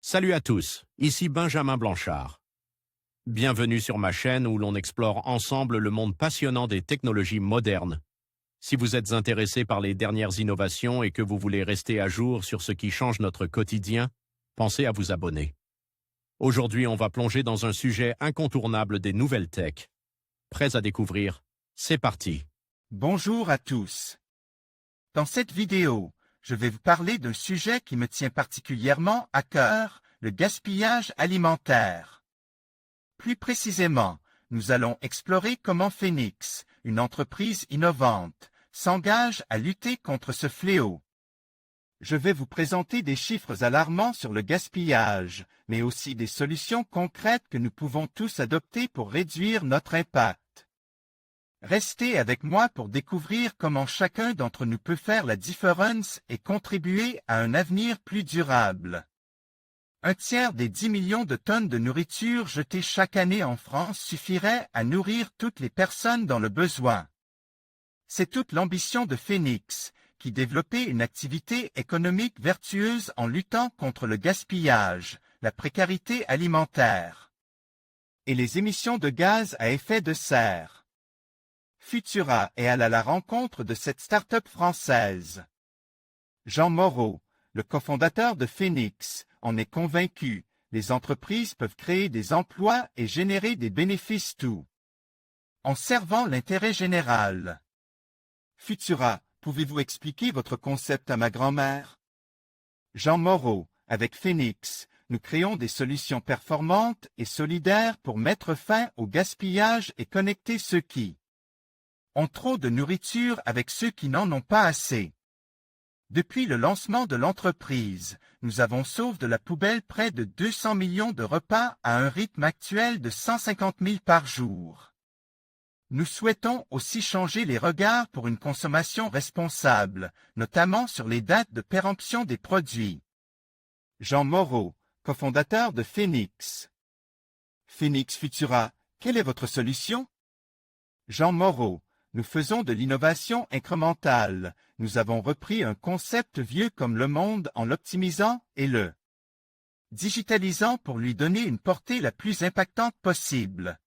Salut à tous, ici Benjamin Blanchard. Bienvenue sur ma chaîne où l'on explore ensemble le monde passionnant des technologies modernes. Si vous êtes intéressé par les dernières innovations et que vous voulez rester à jour sur ce qui change notre quotidien, pensez à vous abonner. Aujourd'hui, on va plonger dans un sujet incontournable des nouvelles tech. Prêts à découvrir? C'est parti! Bonjour à tous. Dans cette vidéo, je vais vous parler d'un sujet qui me tient particulièrement à cœur, le gaspillage alimentaire. Plus précisément, nous allons explorer comment Phoenix, une entreprise innovante, s'engage à lutter contre ce fléau. Je vais vous présenter des chiffres alarmants sur le gaspillage, mais aussi des solutions concrètes que nous pouvons tous adopter pour réduire notre impact. Restez avec moi pour découvrir comment chacun d'entre nous peut faire la différence et contribuer à un avenir plus durable. Un tiers des 10 millions de tonnes de nourriture jetées chaque année en France suffirait à nourrir toutes les personnes dans le besoin. C'est toute l'ambition de Phoenix, qui développait une activité économique vertueuse en luttant contre le gaspillage, la précarité alimentaire et les émissions de gaz à effet de serre. Futura est allé à la rencontre de cette start-up française. Jean Moreau, le cofondateur de Phoenix, en est convaincu, les entreprises peuvent créer des emplois et générer des bénéfices tout en servant l'intérêt général. Futura, pouvez-vous expliquer votre concept à ma grand-mère? Jean Moreau, avec Phoenix, nous créons des solutions performantes et solidaires pour mettre fin au gaspillage et connecter ceux qui ont trop de nourriture avec ceux qui n'en ont pas assez. Depuis le lancement de l'entreprise, nous avons sauvé de la poubelle près de 200 millions de repas à un rythme actuel de 150 000 par jour. Nous souhaitons aussi changer les regards pour une consommation responsable, notamment sur les dates de péremption des produits. Jean Moreau, cofondateur de Phoenix. Phoenix Futura, quelle est votre solution? Jean Moreau, nous faisons de l'innovation incrémentale. Nous avons repris un concept vieux comme le monde en l'optimisant et le digitalisant pour lui donner une portée la plus impactante possible.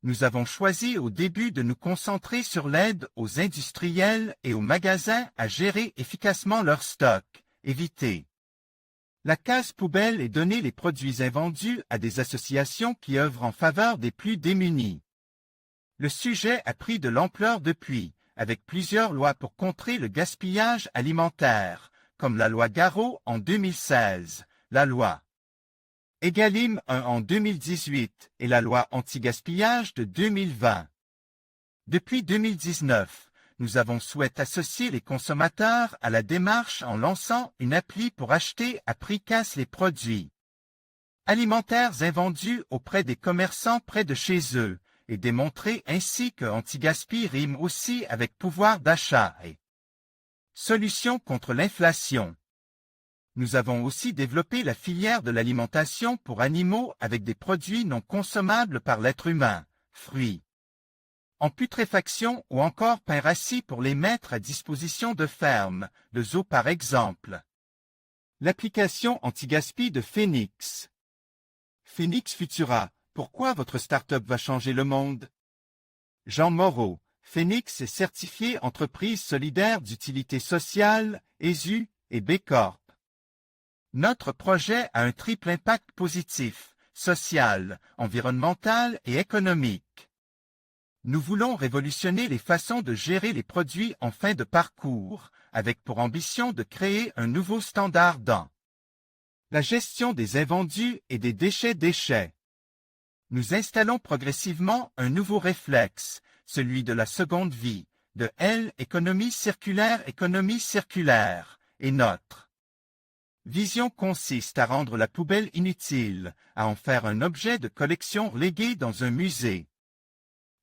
Nous avons choisi au début de nous concentrer sur l'aide aux industriels et aux magasins à gérer efficacement leur stock, éviter la case poubelle et donner les produits invendus à des associations qui œuvrent en faveur des plus démunis. Le sujet a pris de l'ampleur depuis, avec plusieurs lois pour contrer le gaspillage alimentaire, comme la loi Garot en 2016, la loi Egalim 1 en 2018 et la loi anti-gaspillage de 2020. Depuis 2019, nous avons souhaité associer les consommateurs à la démarche en lançant une appli pour acheter à prix casse les produits alimentaires invendus auprès des commerçants près de chez eux, et démontrer ainsi que anti-gaspi rime aussi avec pouvoir d'achat et solution contre l'inflation. Nous avons aussi développé la filière de l'alimentation pour animaux avec des produits non consommables par l'être humain, fruits en putréfaction ou encore pain rassis pour les mettre à disposition de fermes, de zoos par exemple. L'application anti-gaspi de Phoenix. Phoenix Futura. Pourquoi votre start-up va changer le monde? Jean Moreau, Phoenix est certifié entreprise solidaire d'utilité sociale, ESU et B Corp. Notre projet a un triple impact positif, social, environnemental et économique. Nous voulons révolutionner les façons de gérer les produits en fin de parcours, avec pour ambition de créer un nouveau standard dans la gestion des invendus et des déchets. Nous installons progressivement un nouveau réflexe, celui de la seconde vie, de économie circulaire, et notre vision consiste à rendre la poubelle inutile, à en faire un objet de collection légué dans un musée.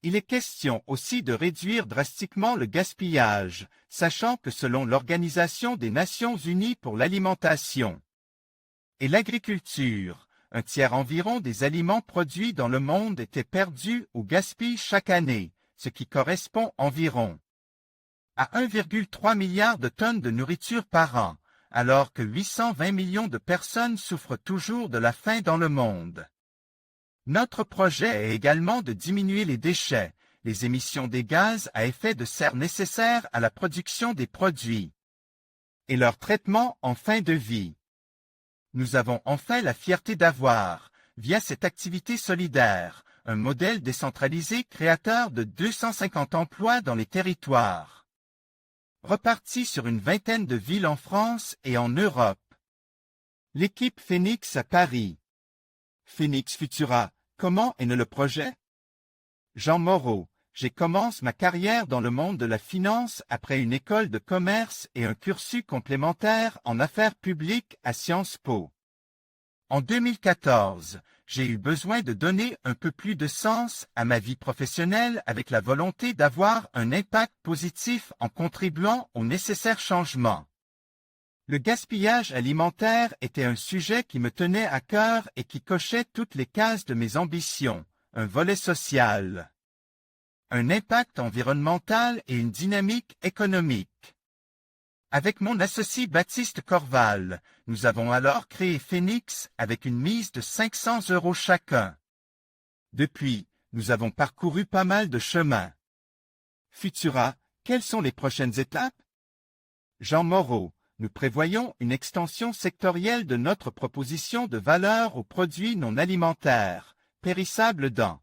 Il est question aussi de réduire drastiquement le gaspillage, sachant que selon l'Organisation des Nations Unies pour l'alimentation et l'agriculture, un tiers environ des aliments produits dans le monde étaient perdus ou gaspillés chaque année, ce qui correspond environ à 1,3 milliard de tonnes de nourriture par an, alors que 820 millions de personnes souffrent toujours de la faim dans le monde. Notre projet est également de diminuer les déchets, les émissions des gaz à effet de serre nécessaires à la production des produits et leur traitement en fin de vie. Nous avons enfin la fierté d'avoir, via cette activité solidaire, un modèle décentralisé créateur de 250 emplois dans les territoires, repartis sur une vingtaine de villes en France et en Europe. L'équipe Phoenix à Paris. Phoenix Futura, comment est né le projet? Jean Moreau. J'ai commencé ma carrière dans le monde de la finance après une école de commerce et un cursus complémentaire en affaires publiques à Sciences Po. En 2014, j'ai eu besoin de donner un peu plus de sens à ma vie professionnelle avec la volonté d'avoir un impact positif en contribuant aux nécessaires changements. Le gaspillage alimentaire était un sujet qui me tenait à cœur et qui cochait toutes les cases de mes ambitions, un volet social, un impact environnemental et une dynamique économique. Avec mon associé Baptiste Corval, nous avons alors créé Phoenix avec une mise de 500 € chacun. Depuis, nous avons parcouru pas mal de chemins. Futura, quelles sont les prochaines étapes? Jean Moreau, nous prévoyons une extension sectorielle de notre proposition de valeur aux produits non alimentaires, périssables dans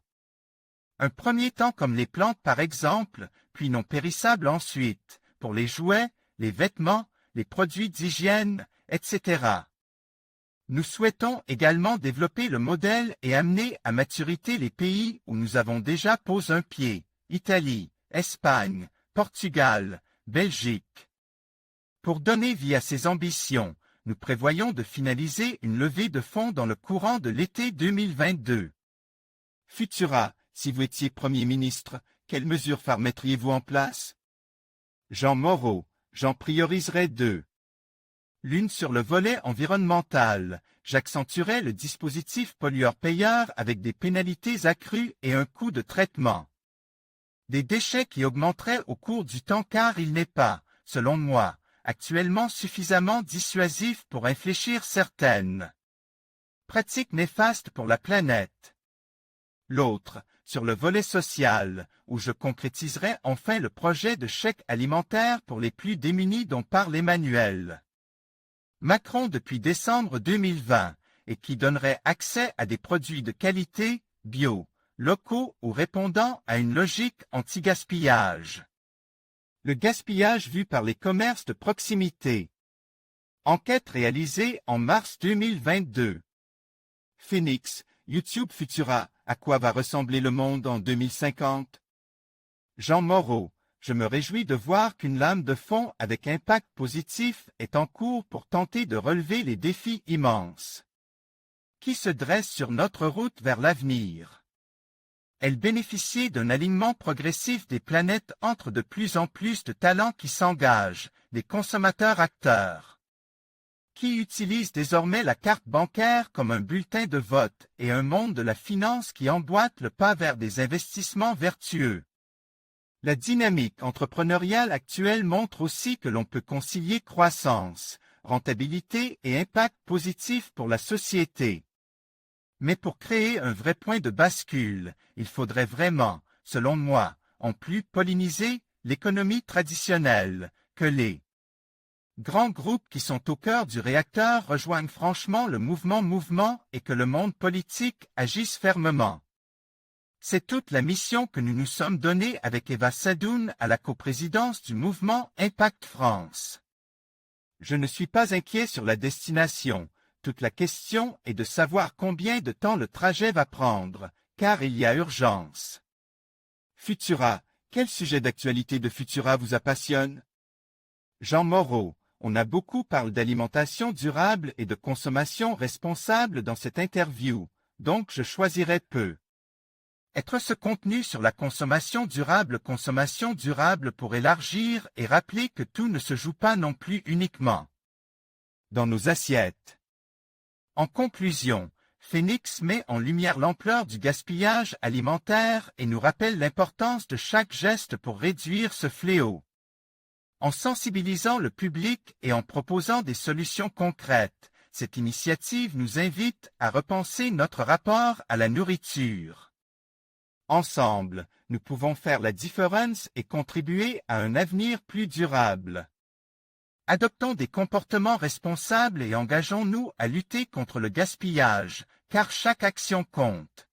un premier temps comme les plantes par exemple, puis non périssables ensuite, pour les jouets, les vêtements, les produits d'hygiène, etc. Nous souhaitons également développer le modèle et amener à maturité les pays où nous avons déjà posé un pied, Italie, Espagne, Portugal, Belgique. Pour donner vie à ces ambitions, nous prévoyons de finaliser une levée de fonds dans le courant de l'été 2022. Futura, si vous étiez Premier ministre, quelles mesures phares mettriez-vous en place? Jean Moreau, j'en prioriserai deux. L'une sur le volet environnemental, j'accentuerai le dispositif pollueur-payeur avec des pénalités accrues et un coût de traitement. Des déchets qui augmenteraient au cours du temps car il n'est pas, selon moi, actuellement suffisamment dissuasif pour infléchir certaines pratiques néfastes pour la planète. L'autre, sur le volet social, où je concrétiserai enfin le projet de chèque alimentaire pour les plus démunis dont parle Emmanuel Macron depuis décembre 2020, et qui donnerait accès à des produits de qualité, bio, locaux ou répondant à une logique anti-gaspillage. Le gaspillage vu par les commerces de proximité. Enquête réalisée en mars 2022. Phoenix, YouTube Futura, à quoi va ressembler le monde en 2050? Jean Moreau, je me réjouis de voir qu'une lame de fond avec impact positif est en cours pour tenter de relever les défis immenses qui se dressent sur notre route vers l'avenir. Elle bénéficie d'un alignement progressif des planètes entre de plus en plus de talents qui s'engagent, des consommateurs-acteurs, qui utilisent désormais la carte bancaire comme un bulletin de vote et un monde de la finance qui emboîte le pas vers des investissements vertueux. La dynamique entrepreneuriale actuelle montre aussi que l'on peut concilier croissance, rentabilité et impact positif pour la société. Mais pour créer un vrai point de bascule, il faudrait vraiment, selon moi, en plus polliniser l'économie traditionnelle, que les grands groupes qui sont au cœur du réacteur rejoignent franchement le mouvement et que le monde politique agisse fermement. C'est toute la mission que nous nous sommes donnée avec Eva Sadoun à la coprésidence du mouvement Impact France. Je ne suis pas inquiet sur la destination. Toute la question est de savoir combien de temps le trajet va prendre, car il y a urgence. Futura, quel sujet d'actualité de Futura vous passionne? Jean Moreau, on a beaucoup parlé d'alimentation durable et de consommation responsable dans cette interview, donc je choisirai peu. Être ce contenu sur la consommation durable pour élargir et rappeler que tout ne se joue pas non plus uniquement dans nos assiettes. En conclusion, Phoenix met en lumière l'ampleur du gaspillage alimentaire et nous rappelle l'importance de chaque geste pour réduire ce fléau. En sensibilisant le public et en proposant des solutions concrètes, cette initiative nous invite à repenser notre rapport à la nourriture. Ensemble, nous pouvons faire la différence et contribuer à un avenir plus durable. Adoptons des comportements responsables et engageons-nous à lutter contre le gaspillage, car chaque action compte.